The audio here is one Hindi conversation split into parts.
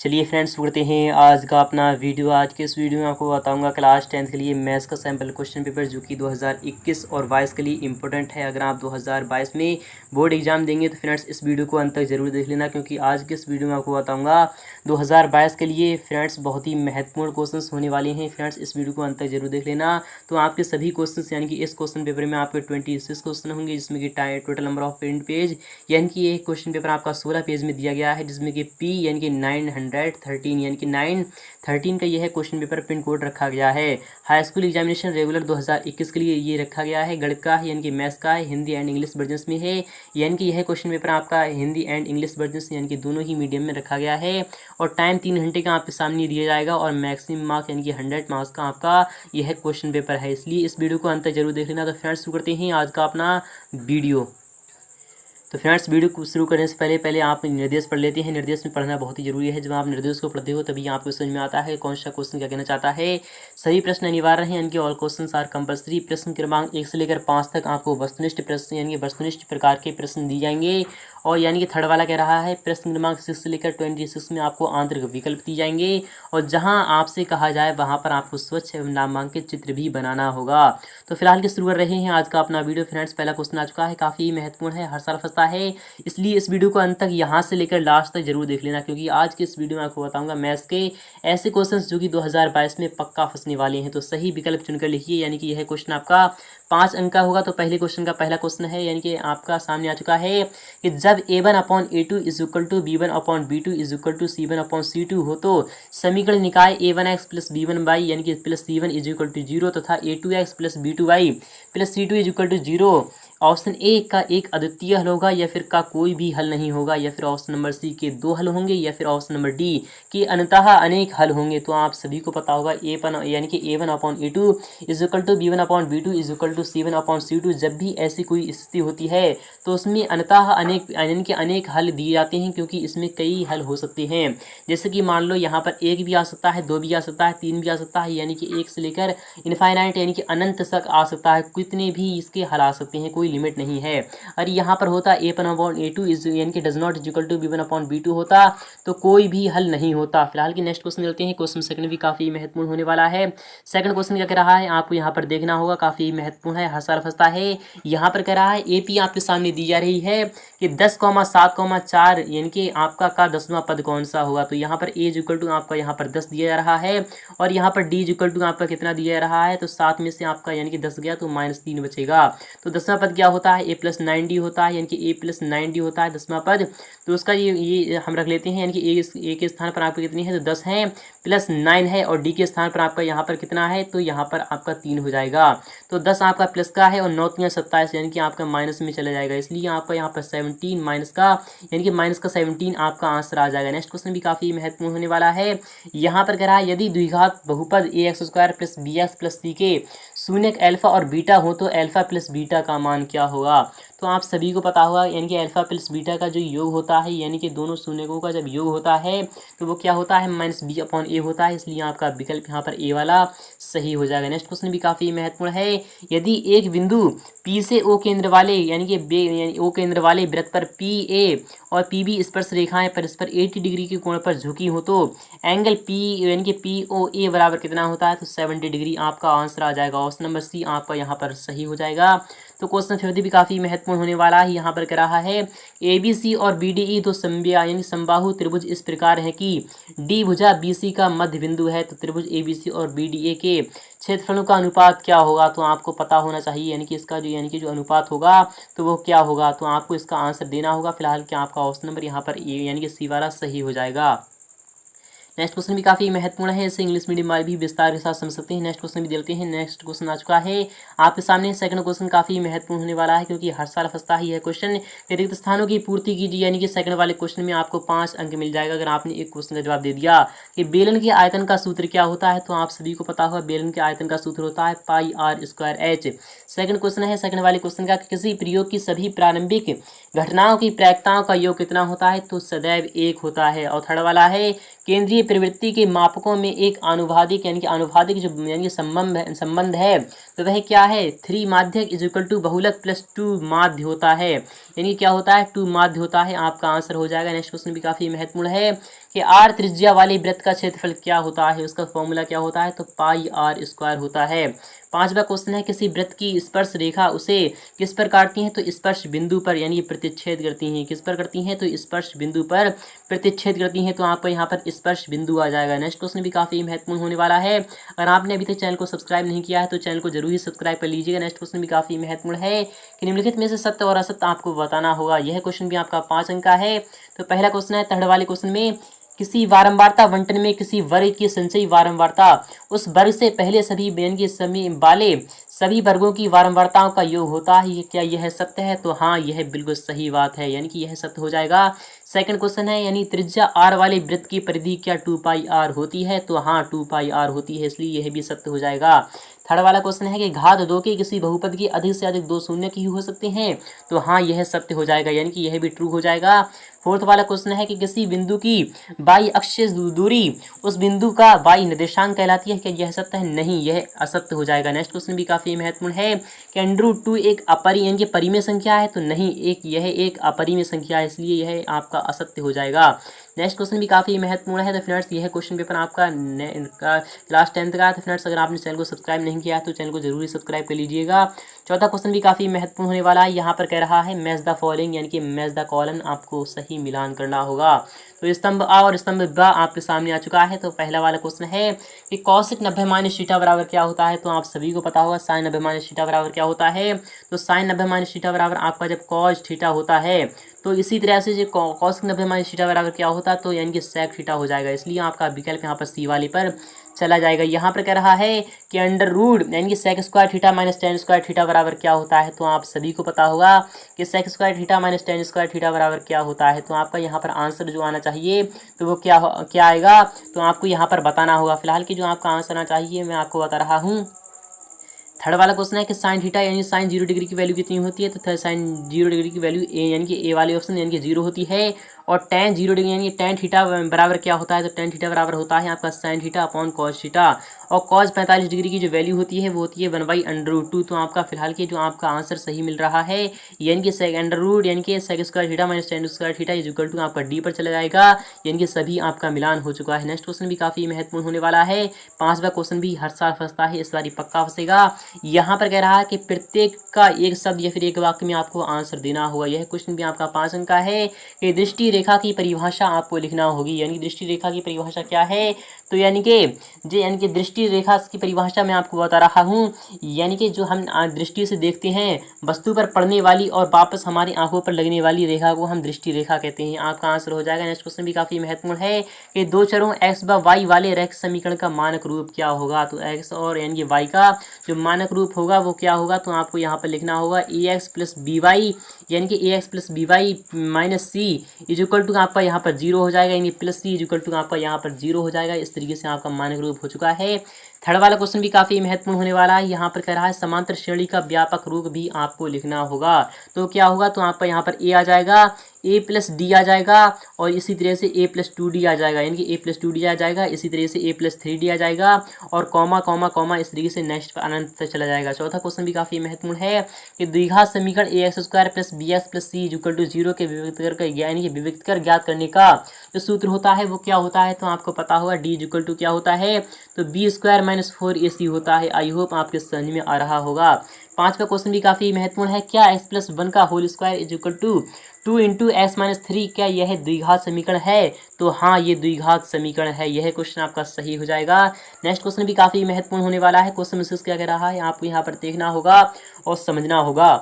चलिए फ्रेंड्स, शुरू करते हैं आज का अपना वीडियो। आज के इस वीडियो में आपको बताऊंगा क्लास 10th के लिए मैथ्स का सैम्पल क्वेश्चन पेपर जो कि 2021 और 22 के लिए इंपॉर्टेंट है। अगर आप 2022 में बोर्ड एग्जाम देंगे तो फ्रेंड्स इस वीडियो को अंत तक जरूर देख लेना, क्योंकि आज के इस वीडियो में आपको बताऊँगा 2022 के लिए फ्रेंड्स बहुत ही महत्वपूर्ण क्वेश्चन होने वाले हैं। फ्रेंड्स इस वीडियो को अंत तक जरूर देख लेना। तो आपके सभी क्वेश्चन यानी कि इस क्वेश्चन पेपर में आपके 26 क्वेश्चन होंगे, जिसमें कि total number of print page यानी कि ये क्वेश्चन पेपर आपका 16 पेज में दिया गया है, जिसमें कि P यानी कि 913 यानी कि 913 का यह है क्वेश्चन पेपर पिन कोड रखा गया है। हाई स्कूल एग्जामिनेशन रेगुलर 2021 के लिए ये रखा गया है। गणित का है यानी कि मैथ्स का है, हिंदी एंड इंग्लिश वर्जन में है, यानी कि यह क्वेश्चन पेपर आपका हिंदी एंड इंग्लिश वर्जन यानी कि दोनों ही मीडियम में रखा गया है। और टाइम 3 घंटे का आपके सामने दिया जाएगा और मैक्सिमम मार्क्स यानी कि 100 मार्क्स का आपका यह क्वेश्चन पेपर है, इसलिए इस वीडियो को अंत तक जरूर देख लेना। तो फ्रेंड्स शुरू करते हैं आज का अपना वीडियो। तो फ्रेंड्स वीडियो को शुरू करने से पहले आप निर्देश पढ़ लेते हैं। निर्देश में पढ़ना बहुत ही जरूरी है। जब आप निर्देश को पढ़ते हो तभी आपको समझ में आता है कौन सा क्वेश्चन क्या कहना चाहता है। सभी प्रश्न अनिवार्य हैं, यानी कि ऑल क्वेश्चंस आर कंपल्सरी। प्रश्न क्रमांक 1 से लेकर 5 तक आपको वस्तुनिष्ठ प्रश्न यानी कि वस्तुनिष्ठ प्रकार के प्रश्न दिए जाएंगे। और यानी कि थर्ड वाला कह रहा है प्रश्न क्रमांक 6 से लेकर 26 में आपको आंतरिक विकल्प दिए जाएंगे, और जहां आपसे कहा जाए वहां पर आपको स्वच्छ एवं नामांकित चित्र भी बनाना होगा। तो फिलहाल के शुरू कर रहे हैं आज का अपना वीडियो। फ्रेंड्स पहला क्वेश्चन आ चुका है, काफ़ी महत्वपूर्ण है, हर साल फंसता है, इसलिए इस वीडियो को अंत तक यहाँ से लेकर लास्ट तक जरूर देख लेना, क्योंकि आज के इस वीडियो में आपको बताऊंगा मैथ्स के ऐसे क्वेश्चंस जो कि 2022 में पक्का फंसने वाले हैं। तो सही विकल्प चुनकर लिखिए, यानी कि यह क्वेश्चन आपका 5 अंक का होगा। तो पहले क्वेश्चन का पहला क्वेश्चन है, यानी कि आपका सामने आ चुका है कि जब a1/a2 is equal to b1/b2 is equal to c1/c2 हो तो समीकरण निकाय a1x प्लस b1y यानी कि plus c1 is equal to 0 तथा a2x plus b2y plus c2 is equal to 0 option A का एक अद्वितीय हल होगा, या फिर का कोई भी हल नहीं होगा, या फिर ऑप्शन नंबर सी के 2 हल होंगे, या फिर ऑप्शन नंबर डी के अनतः अनेक हल होंगे। तो आप सभी को पता होगा यानी कि a1/a2 is equal to b1/b2 is equal to c1/c2। जब भी ऐसी कोई स्थिति होती है तो उसमें अनतः अनेक यानी कि अनेक हल दिए जाते हैं, क्योंकि इसमें कई हल हो सकते हैं। जैसे कि मान लो यहाँ पर 1 भी आ सकता है, 2 भी आ सकता है, 3 भी आ सकता है, यानी कि 1 से लेकर इनफाइनाइट यानी कि अनंत तक आ सकता है। कितने भी इसके हल आ सकते हैं, कोई लिमिट नहीं है। और यहाँ पर होता a1/a2 इज यानी कि does not is equal to b1/b2 होता तो कोई भी हल नहीं होता। फिलहाल की नेक्स्ट क्वेश्चन चलते हैं। क्वेश्चन सेकंड भी काफी महत्वपूर्ण होने वाला है। सेकंड क्वेश्चन क्या कह रहा है आपको यहाँ पर देखना होगा, काफी महत्वपूर्ण है, हर साल फंसता है। यहाँ पर कह रहा है एपी आपके सामने दी जा रही है कि 10,7,4 यानी कि आपका का 10वां पद कौन सा होगा। तो यहाँ पर ए इक्वल टू आपका यहाँ पर 10 दिया जा रहा है, और यहाँ पर डी इक्वल टू आपका कितना दिया जा रहा है, तो 7 में से आपका यानी कि 10 गया तो -3 बचेगा। तो 10वां पद क्या होता है, a प्लस 9d होता है, यानी कि a प्लस 9d होता है 10वां पद। तो उसका ये हम रख लेते हैं, यानी कि ए के स्थान पर आपको कितनी है, तो 10 है प्लस 9 है, और डी के स्थान पर आपका यहाँ पर कितना है, तो यहाँ पर आपका 3 हो जाएगा। तो 10 आपका प्लस का है और 9 3 27 यानी कि आपका माइनस में चला जाएगा, इसलिए आपका यहाँ पर 17 माइनस का यानी कि माइनस का 17 आपका आंसर आ जाएगा। नेक्स्ट क्वेश्चन भी काफी महत्वपूर्ण होने वाला है। यहाँ पर कह रहा है यदि द्विघात बहुपद ax² plus bx plus c के शून्यक अल्फा और बीटा हो तो अल्फा प्लस बीटा का मान क्या होगा। तो आप सभी को पता होगा, यानी कि अल्फा प्लस बीटा का जो योग होता है, यानी कि दोनों शून्यकों का जब योग होता है तो वो क्या होता है, -b/a होता है, इसलिए आपका विकल्प यहाँ पर ए वाला सही हो जाएगा। नेक्स्ट क्वेश्चन भी काफी महत्वपूर्ण है। यदि एक बिंदु P से O केंद्र वाले यानी कि O केंद्र वाले वृत्त पर PA और PB स्पर्श रेखाएं परस्पर 80 डिग्री के कोण पर झुकी हो तो एंगल P यानी कि POA बराबर कितना होता है, तो 70 डिग्री आपका आंसर आ जाएगा। ऑप्शन नंबर सी आपका यहाँ पर सही हो जाएगा। तो क्वेश्चन फिर भी काफी महत्वपूर्ण होने वाला है। यहाँ पर कह रहा है ABC और BDE दो समबाहु यानी समबाहु त्रिभुज इस प्रकार है कि D भुजा BC का मध्य बिंदु है, तो त्रिभुज ABC और BDA के क्षेत्रफलों का अनुपात क्या होगा। तो आपको पता होना चाहिए, यानी कि इसका जो अनुपात होगा तो वो क्या होगा, तो आपको इसका आंसर देना होगा। फिलहाल क्या आपका ऑप्शन नंबर यहाँ पर ए यानी कि सी वाला सही हो जाएगा। नेक्स्ट क्वेश्चन भी काफी महत्वपूर्ण है, इसे इंग्लिश मीडियम वाले भी विस्तार के साथ समझ सकते हैं। नेक्स्ट क्वेश्चन भी देखते हैं। नेक्स्ट क्वेश्चन आ चुका है आपके सामने। सेकंड क्वेश्चन काफी महत्वपूर्ण होने वाला है, क्योंकि हर साल फंसता ही है क्वेश्चन। रिक्त स्थानों की पूर्ति कीजिए, यानी कि सेकंड वाले क्वेश्चन में आपको 5 अंक मिल जाएगा अगर आपने एक क्वेश्चन का जवाब दे दिया कि बेलन के आयतन का सूत्र क्या होता है। तो आप सभी को पता होगा बेलन के आयतन का सूत्र होता है πr²h। सेकंड क्वेश्चन है, सेकंड वाले क्वेश्चन का किसी प्रयोग की सभी प्रारंभिक घटनाओं की प्रायिकताओं का योग कितना होता है, तो सदैव 1 होता है। और थर्ड वाला है केंद्रीय प्रवृत्ति के मापकों में एक आनुपातिक यानी कि आनुपातिक जो यानी कि संबंध है तो वह क्या है, 3 माध्यक इज इक्वल टू बहुलक प्लस 2 माध्य होता है, यानी क्या होता है 2 माध्य होता है। आपका आंसर हो जाएगा। नेक्स्ट क्वेश्चन भी काफी महत्वपूर्ण है कि आर त्रिज्या वाले वृत्त का क्षेत्रफल क्या होता है, उसका फॉर्मूला क्या होता है, तो पाई आर स्क्वायर होता है। 5वां क्वेश्चन है किसी वृत्त की स्पर्श रेखा उसे किस पर काटती है, तो स्पर्श बिंदु पर यानी प्रतिच्छेद करती हैं। किस पर करती हैं, तो स्पर्श बिंदु पर प्रतिच्छेद करती हैं। तो आपको यहाँ पर स्पर्श बिंदु आ जाएगा। नेक्स्ट क्वेश्चन भी काफी महत्वपूर्ण होने वाला है। अगर आपने अभी तक चैनल को सब्सक्राइब नहीं किया है तो चैनल को जरूर ही सब्सक्राइब कर लीजिएगा। नेक्स्ट क्वेश्चन भी काफी महत्वपूर्ण है कि निम्नलिखित में से सत्य और असत्य आपको बताना होगा। यह क्वेश्चन भी आपका 5 अंक का है। तो पहला क्वेश्चन है, थर्ड वाले क्वेश्चन में किसी वारंवारता बंटन में किसी वर्ग की संचयी वारंवारता उस वर्ग से पहले सभी व्यंजक के समय वाले सभी वर्गों की वारंवारताओं का योग होता है। क्या यह सत्य है, तो हाँ यह बिल्कुल सही बात है, यानी कि यह सत्य हो जाएगा। सेकंड क्वेश्चन है, यानी त्रिज्या आर वाले वृत्त की परिधि क्या 2 पाई आर होती है, तो हाँ 2 पाई आर होती है, इसलिए यह भी सत्य हो जाएगा। थर्ड वाला क्वेश्चन है कि घात 2 के किसी बहुपद की अधिक से अधिक 2 शून्य की हो सकते हैं, तो हाँ यह सत्य हो जाएगा, यानी कि यह भी ट्रू हो जाएगा। फोर्थ वाला क्वेश्चन है कि किसी बिंदु की बाई अक्ष से दूरी उस बिंदु का बाई निर्देशांक कहलाती है। क्या यह सत्य है, नहीं यह असत्य हो जाएगा। नेक्स्ट क्वेश्चन भी काफी महत्वपूर्ण है कि √2 एक यानी कि परिमेय संख्या है, तो नहीं यह एक अपरिमेय संख्या है, इसलिए यह आपका असत्य हो जाएगा। नेक्स्ट क्वेश्चन भी काफी महत्वपूर्ण है। तो फ्रेंड्स यह क्वेश्चन पेपर आपका क्लास 10th का। तो फ्रेंड्स अगर आपने चैनल को सब्सक्राइब नहीं किया तो चैनल को जरूर ही सब्सक्राइब कर लीजिएगा। चौथा क्वेश्चन भी काफी महत्वपूर्ण होने वाला है। यहाँ पर कह रहा है मैच द फॉलोइंग, यानी कि मैच द कॉलन, आपको सही मिलान करना होगा। तो स्तंभ आ और स्तंभ ब आपके सामने आ चुका है। तो पहला वाला क्वेश्चन है कि कौशिक 90 माइनस थीटा बराबर क्या होता है, तो आप सभी को पता होगा साइन 90 माइनस थीटा बराबर क्या होता है। तो साइन 90 माइनस थीटा बराबर आपका जब कॉस थीटा होता है, तो इसी तरह से जो कॉस 90 माइनस थीटा बराबर क्या होता है, तो यानी कि सेक थीटा हो जाएगा, इसलिए आपका विकल्प यहाँ पर सी वाले पर चला जाएगा। यहाँ पर कह रहा है कि अंडर रूट यानी कि sec square theta minus tan square theta बराबर क्या होता है, तो आप सभी को पता होगा कि sec square theta minus tan square theta बराबर क्या होता है। तो आपका यहाँ पर आंसर जो आना चाहिए तो वो क्या आएगा, तो आपको यहाँ पर बताना होगा। फिलहाल की जो आपका आंसर आना चाहिए मैं आपको बता रहा हूँ। थर्ड वाला क्वेश्चन है कि साइन थीटा यानी साइन 0 डिग्री की वैल्यू कितनी होती है, तो साइन 0 डिग्री की वैल्यू ए यानी कि ए वाले ऑप्शन यानी कि 0 होती है। और tan 0 डिग्री यानी tan थीटा बराबर क्या होता है, तो tan थीटा बराबर होता है आपका sine theta upon cos theta. और कॉस 45 डिग्री की जो वैल्यू होती है वो होती है 1/√2। तो आपका फिलहाल के जो आपका आंसर सही मिल रहा है यानी कि सेक अंडर रूट यानी कि sec square theta minus tan square theta is equal to आपका डी पर चला जाएगा, यानी कि सभी आपका मिलान हो चुका है। नेक्स्ट क्वेश्चन भी काफी महत्वपूर्ण होने वाला है। 5वां क्वेश्चन भी हर साल फंसता है, इस बार पक्का फंसेगा। यहाँ पर कह रहा है कि प्रत्येक का एक शब्द या फिर एक वाक्य में आपको आंसर देना होगा। यह क्वेश्चन भी आपका 5 अंक का है कि दृष्टि रेखा की परिभाषा आपको लिखना होगी। यानी कि दृष्टि रेखा की परिभाषा क्या है, तो यानी कि दृष्टि रेखा की परिभाषा मैं आपको बता रहा हूँ। यानी कि जो हम दृष्टि से देखते हैं वस्तु पर पड़ने वाली और वापस हमारी आंखों पर लगने वाली रेखा को हम दृष्टि रेखा कहते हैं। आपका आंसर हो जाएगा। नेक्स्ट क्वेश्चन भी काफी महत्वपूर्ण है कि दो चरों x व y वाले रेख समीकरण का मानक रूप क्या होगा। तो x और यानी कि y का जो मानक रूप होगा वो क्या होगा, तो आपको यहाँ पर लिखना होगा ax प्लस by यानी कि ax plus by minus c is equal to आपका यहाँ पर 0 हो जाएगा, यानी plus c is equal to आपका यहाँ पर 0 हो जाएगा। इस तरीके से आपका मानक रूप हो चुका है। थर्ड वाला क्वेश्चन भी काफी महत्वपूर्ण होने वाला है। यहाँ पर कह रहा है समांतर श्रेणी का व्यापक रूप भी आपको लिखना होगा। तो क्या होगा, तो आपका यहाँ पर a आ जाएगा, a प्लस डी आ जाएगा और इसी तरह से a प्लस 2d आ जाएगा, यानी कि a प्लस 2d आ जाएगा। इसी तरह से a प्लस 3d आ जाएगा और कॉमा कॉमा कॉमा इस तरीके से नेक्स्ट पर अनंत तक चला जाएगा। चौथा क्वेश्चन भी काफी महत्वपूर्ण है कि द्विघात समीकरण ax square plus bx plus c equal to 0 के विविक्त कर यानी कि विविक्त कर ज्ञात करने का जो सूत्र होता है वो क्या होता है, तो आपको पता होगा d इक्वल टू क्या होता है, तो b स्क्वायर माइनस 4ac होता है। आई होप आपके समझ में आ रहा होगा। पांचवा क्वेश्चन भी काफी महत्वपूर्ण है। क्या x प्लस 1 का whole square is equal to 2 into x minus 3 क्या यह द्विघात समीकरण है, तो हाँ ये द्विघात समीकरण है। यह क्वेश्चन आपका सही हो जाएगा। नेक्स्ट क्वेश्चन भी काफी महत्वपूर्ण होने वाला है। क्वेश्चन विशेष क्या कह रहा है आपको यहाँ पर देखना होगा और समझना होगा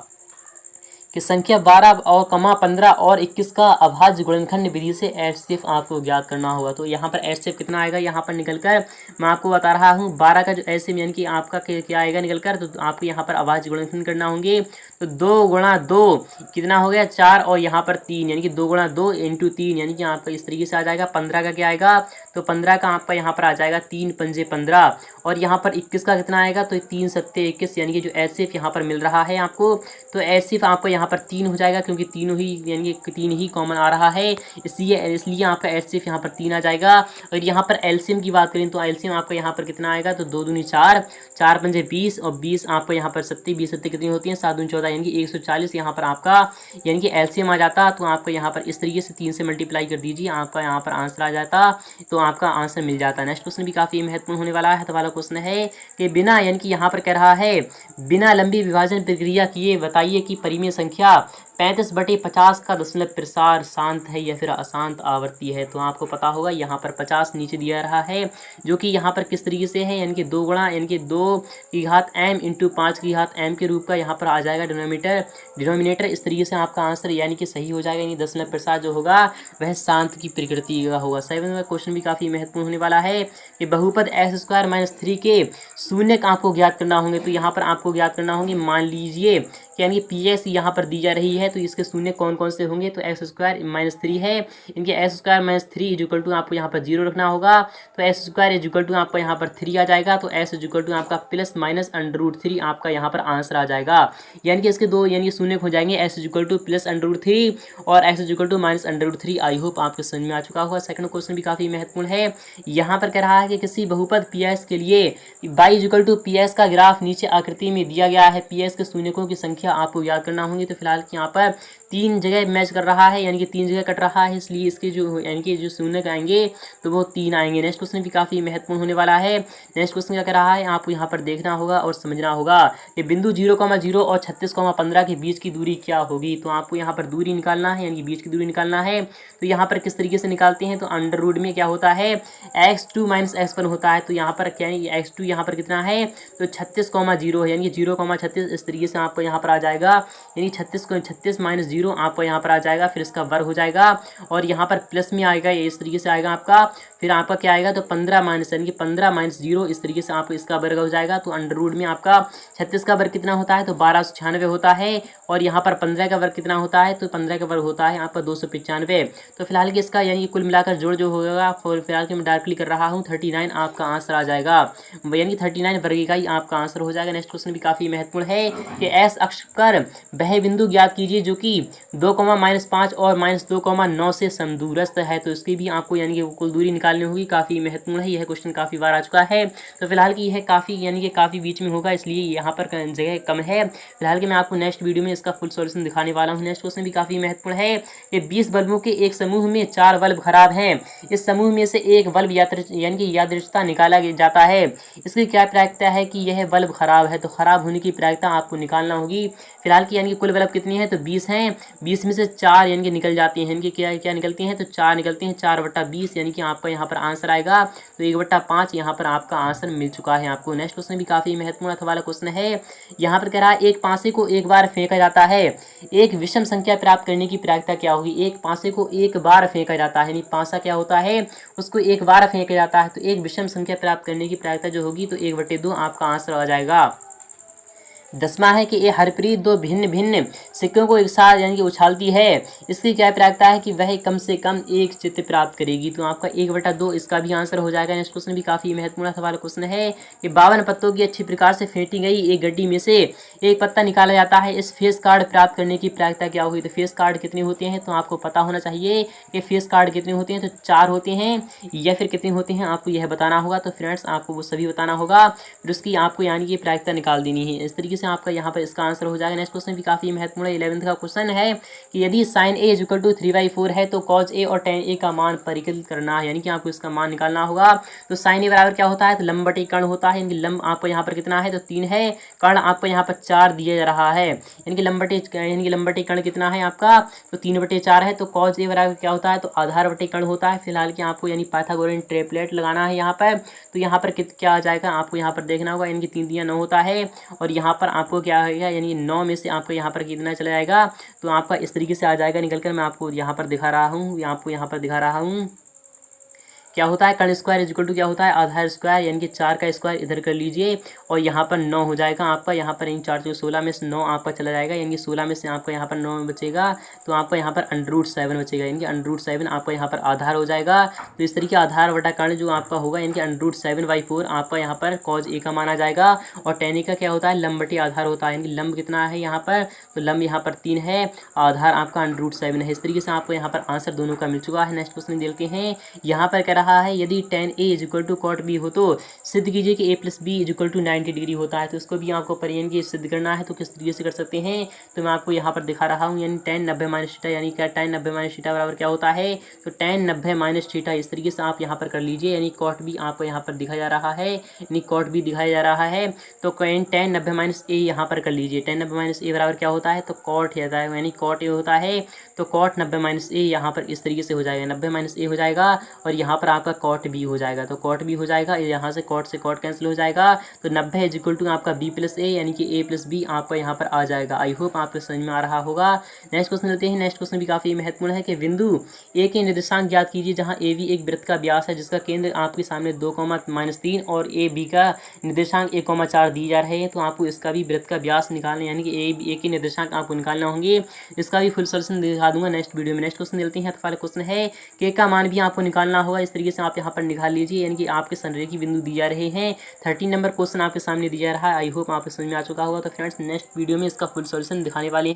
कि संख्या 12 और 15 और 21 का अभाज्य गुणनखंड विधि से एचसीएफ आपको ज्ञात करना होगा। तो यहाँ पर एचसीएफ कितना आएगा, यहाँ पर निकलकर मैं आपको बता रहा हूँ 12 का जो एचसीएफ यानी कि आपका क्या आएगा निकलकर, तो आपको यहाँ पर अभाज्य गुणनखंड करना होंगे। तो 2 गुणा 2 कितना हो गया 4 और यहाँ पर 3 यानी कि 2 गुणा 2 इंटू 3 यानी कि आपका इस तरीके से आ जाएगा। 15 का क्या आएगा, तो 15 का आपका यहाँ पर आ जाएगा 3 पंजे 15 और यहाँ पर 21 का कितना आएगा, तो 3 सत्ते 21 यानी कि जो एचसीएफ यहाँ पर मिल रहा है आपको, तो एचसीएफ आपको यहाँ पर 3 हो जाएगा क्योंकि तीनों ही यानी कि 3 ही कॉमन आ रहा है, इसलिए आपका एचसीएफ यहाँ पर 3 आ जाएगा। और यहाँ पर एलसीएम की बात करें तो एलसीएम आपका यहाँ पर कितना आएगा, तो 2 दूनी 4 4 पंजे 20 और 20 आपको यहाँ पर 20 सत्ते कितनी होती है 7 दूनी 14 होता, यानी कि 140 यहाँ पर आपका यानी कि एलसीएम आ जाता। तो आपको यहाँ पर इस तरीके से 3 से मल्टीप्लाई कर दीजिए, आपका यहाँ पर आंसर आ जाता, तो आपका आंसर मिल जाता। नेक्स्ट क्वेश्चन भी काफ़ी महत्वपूर्ण होने वाला है। तो वाला क्वेश्चन है कि बिना यानी कि यहाँ पर कह रहा है बिना लंबी विभाजन प्रक्रिया किए बताइए कि परिमेय संख्या 35/50 का दशमलव प्रसार शांत है या फिर अशांत आवर्ती है। तो आपको पता होगा यहाँ पर 50 नीचे दिया रहा है, जो कि यहाँ पर किस तरीके से है, यानी कि 2 गुणा यानी कि 2 की घात m इंटू 5 की घात m के रूप का यहाँ पर आ जाएगा डिनोमिनेटर। इस तरीके से आपका आंसर यानी कि सही हो जाएगा, यानी दशमलव प्रसार जो होगा वह शांत की प्रकृति का होगा। 7वां क्वेश्चन भी काफ़ी महत्वपूर्ण होने वाला है कि बहुपद x² - 3 के शून्यक आपको ज्ञात करना होंगे। तो यहाँ पर आपको ज्ञात करना होंगे, मान लीजिए यानी कि PS यहाँ पर दी जा रही है, तो इसके शून्य कौन कौन से होंगे, तो x² - 3 है, इनके x² - 3 इक्वल टू आपको यहाँ पर 0 रखना होगा। तो x² इक्वल टू आपका यहाँ पर 3 आ जाएगा, तो s इक्वल टू आपका प्लस माइनस √3 आपका यहाँ पर आंसर आ जाएगा। यानी कि इसके दो यानी कि शून्य हो जाएंगे, s इक्वल टू प्लस √3 और x equal to minus √3। I hope आपको समझ में आ चुका होगा। सेकंड क्वेश्चन भी काफ़ी महत्वपूर्ण है। यहाँ पर कह रहा है कि किसी बहुपद PS के लिए y इक्वल टू PS का ग्राफ नीचे आकृति में दिया गया है, PS के शून्यकों की संख्या आपको याद करना होंगी। तो फिलहाल यहाँ पर 3 जगह मैच कर रहा है, यानी कि 3 जगह कट रहा है, इसलिए इसके जो यानी कि जो शून्य आएंगे तो वो 3 आएंगे। नेक्स्ट क्वेश्चन भी काफ़ी महत्वपूर्ण होने वाला है। नेक्स्ट क्वेश्चन क्या कह रहा है, आपको यहाँ पर देखना होगा और समझना होगा कि बिंदु 0,0 और 36,15 के बीच की दूरी क्या होगी। तो आपको यहाँ पर दूरी निकालना है, यानी कि बीच की दूरी निकालना है। तो यहाँ पर किस तरीके से निकालते हैं, तो अंडर रूट में क्या होता है, x2 - x1 होता है। तो यहाँ पर क्या है, x2 यहाँ पर कितना है, तो 36,0 है, यानी कि 0,36 इस तरीके से आपको यहाँ पर आ जाएगा, यानी 36 - 0 आपको यहाँ पर आ जाएगा, फिर इसका वर्ग हो जाएगा और यहाँ पर प्लस में आएगा, ये इस तरीके से आएगा आपका, फिर आपका क्या आएगा, तो 15 माइनस यानी कि 15 - 0 इस तरीके से आपको इसका वर्ग हो जाएगा। तो अंडर रूट में आपका 36 का वर्ग कितना होता है, तो 1296 होता है, और यहाँ पर 15 का वर्ग कितना होता है, तो 15 का वर्ग होता है आपका 295। तो फिलहाल कि इसका यानी कुल मिलाकर जोड़ जो होगा, फिलहाल कि मैं डायरेक्टली कर रहा हूँ 39 आपका आंसर आ जाएगा, यानी कि 39 वर्ग इकाई आपका आंसर हो जाएगा। नेक्स्ट क्वेश्चन भी काफ़ी महत्वपूर्ण है कि एस अक्ष पर वह बिंदु ज्ञात कीजिए जो कि 2,-5 और -2,9 से समदूरस्थ है। तो इसकी भी आपको यानी कि कुल दूरी निकालनी होगी, काफ़ी महत्वपूर्ण है। यह क्वेश्चन काफ़ी बार आ चुका है, तो फिलहाल की यह काफ़ी यानी कि काफ़ी बीच में होगा, इसलिए यहाँ पर जगह कम है। फिलहाल कि मैं आपको नेक्स्ट वीडियो में इसका फुल सॉल्यूशन दिखाने वाला हूँ। नेक्स्ट क्वेश्चन भी काफ़ी महत्वपूर्ण है कि 20 बल्बों के एक समूह में 4 बल्ब खराब हैं, इस समूह में से एक बल्ब यानी कि यादृच्छिकता निकाला जाता है, इसकी क्या प्रायिकता है कि यह बल्ब खराब है। तो खराब होने की प्रायिकता आपको निकालना होगी। फिलहाल की यानी कि कुल बल्ब कितनी है, तो 20 हैं, 20 में से 4 यानी कि निकल जाती हैं, यानी कि क्या निकलती हैं, तो 4 निकलती हैं, 4/20 यानी कि आपका यहाँ पर आंसर आएगा, तो 1/5 यहाँ पर आपका आंसर मिल चुका है आपको। नेक्स्ट क्वेश्चन भी काफ़ी महत्वपूर्ण वाला क्वेश्चन है। यहाँ पर कह रहा है एक पासे को एक बार फेंका जाता है, एक विषम संख्या प्राप्त करने की प्रायिकता क्या होगी। एक पासे को एक बार फेंका जाता है, यानी पासा क्या होता है, उसको एक बार फेंका जाता है, तो एक विषम संख्या प्राप्त करने की प्रायिकता जो होगी तो 1/2 आपका आंसर आ जाएगा। 10वां है कि ये हरप्रीत 2 भिन्न भिन्न सिक्कों को एक साथ यानी कि उछालती है, इसकी क्या प्रायिकता है कि वह कम से कम एक चित्त प्राप्त करेगी। तो आपका 1/2 इसका भी आंसर हो जाएगा। नेक्स्ट क्वेश्चन भी काफ़ी महत्वपूर्ण सवाल क्वेश्चन है कि 52 पत्तों की अच्छी प्रकार से फेंटी गई एक गड्डी में से एक पत्ता निकाला जाता है, इस फेस कार्ड प्राप्त करने की प्रायिकता क्या होगी। तो फेस कार्ड कितने होते हैं, तो आपको पता होना चाहिए कि फेस कार्ड कितने होते हैं, तो 4 होते हैं, या फिर कितने होते हैं आपको यह बताना होगा। तो फ्रेंड्स आपको वो सभी बताना होगा, फिर उसकी आपको यानी कि प्रायिकता निकाल देनी है। इस तरीके से आपका यहाँ पर इसका आंसर हो जाएगा। नेक्स्ट क्वेश्चन भी काफी महत्वपूर्ण है, 11th का क्वेश्चन है कि यदि sin a = 3/4 है तो cos a और tan a का मान परिकलित करना है, यानी कि आपको इसका मान निकालना होगा। तो sin a बराबर क्या होता है, तो लंब बटे कर्ण होता है, यानी लंब आपको यहाँ पर कितना है, तो 3 है, कर्ण आपको यहाँ पर 4 दिया जा रहा है, यानी कि लंब बटे कर्ण कितना है आपका, तो 3/4 है। तो cos a बराबर क्या होता है, तो आधार बटे कर्ण होता है। फिलहाल कि आपको यानी पाइथागोरियन ट्रिपलेट लगाना है यहाँ पर, तो यहाँ पर क्या आ जाएगा आपको यहाँ पर देखना होगा, यानी कि 3 3 9 होता है, और यहाँ पर आपको क्या आएगा, यानी 9 में से आपको यहाँ पर कितना चला जाएगा, तो आपका इस तरीके से आ जाएगा निकल कर। मैं आपको यहाँ पर दिखा रहा हूँ, आपको यहाँ पर दिखा रहा हूँ क्या होता है, कर्ण स्क्वायर इक्वल टू क्या होता है, आधार स्क्वायर, यानी कि 4 का स्क्वायर इधर कर लीजिए और यहाँ पर 9 हो जाएगा आपका। यहाँ पर इन 4 से 16 में से 9 आपका चला जाएगा, यानी कि 16 में से आपका यहाँ पर 9 बचेगा, तो आपका यहाँ पर √7 बचेगा, यानी कि √7 आपका यहाँ पर आधार हो जाएगा। तो इस तरीके आधार बटा कर्ण जो आपका होगा, यानी कि √7/4 आपका यहाँ पर cos a का माना जाएगा, और tan a का क्या होता है, लंब बटे आधार होता है, यानी कि लंब कितना है यहाँ पर, तो लंब यहाँ पर 3 है, आधार आपका √7 है। इस तरीके से आपको यहाँ पर आंसर दोनों का मिल चुका है। नेक्स्ट क्वेश्चन देखते हैं। यहाँ पर कह रहा रहा है यदि tan A is equal to cot B हो तो सिद्ध कीजिए कि A plus B is equal to 90 degree होता है। तो इसको भी आपको परियन की सिद्ध करना है। तो किस तरीके से कर सकते हैं, तो मैं आपको यहाँ पर दिखा रहा हूँ, यानी tan 90 माइनस थीटा, यानी क्या tan 90 माइनस थीटा बराबर क्या होता है, तो tan 90 माइनस थीटा इस तरीके से आप यहाँ पर कर लीजिए, यानी cot B आपको यहाँ पर दिखाया जा रहा है, यानी cot B दिखाया जा रहा है। तो tan 90 माइनस A यहाँ पर कर लीजिए, tan 90 माइनस A बराबर क्या होता है, तो cot होता है, यानी cot A होता है। तो cot 90 माइनस A यहाँ पर इस तरीके से हो जाएगा, 90 माइनस A हो जाएगा और यहाँ पर आपका cot B हो जाएगा। तो cot B हो जाएगा, यहाँ से cot कैंसिल हो जाएगा। तो 90 इज इक्वल टू आपका B प्लस A, यानी कि A प्लस B आपका यहाँ पर आ जाएगा। आई होप आपको समझ में आ रहा होगा। नेक्स्ट क्वेश्चन लेते हैं। नेक्स्ट क्वेश्चन भी काफ़ी महत्वपूर्ण है कि बिंदु A के निर्देशांक ज्ञात कीजिए जहाँ AB एक वृत्त का व्यास है जिसका केंद्र आपके सामने 2, -3 और AB का निर्देशांक 1, 4 दिए जा रहे हैं। तो आपको इसका भी वृत्त का व्यास निकालना, यानी कि A के निर्देशांक आपको निकालना होंगे। इसका भी फुल सोल्यूशन दिखा दूंगा नेक्स्ट वीडियो में। नेक्स्ट क्वेश्चन लेते हैं। तो पहला क्वेश्चन है K का मान भी आपको निकालना होगा। इस तरीके से आप यहाँ पर निकाल लीजिए, यानी कि आपके संरेखी बिंदु दिए जा रहे हैं। 13 नंबर क्वेश्चन आपके सामने दिया जा रहा है। आई होप आपको समझ में आ चुका होगा। तो फ्रेंड्स नेक्स्ट वीडियो में इसका फुल सोल्यूशन दिखाने वाले हैं।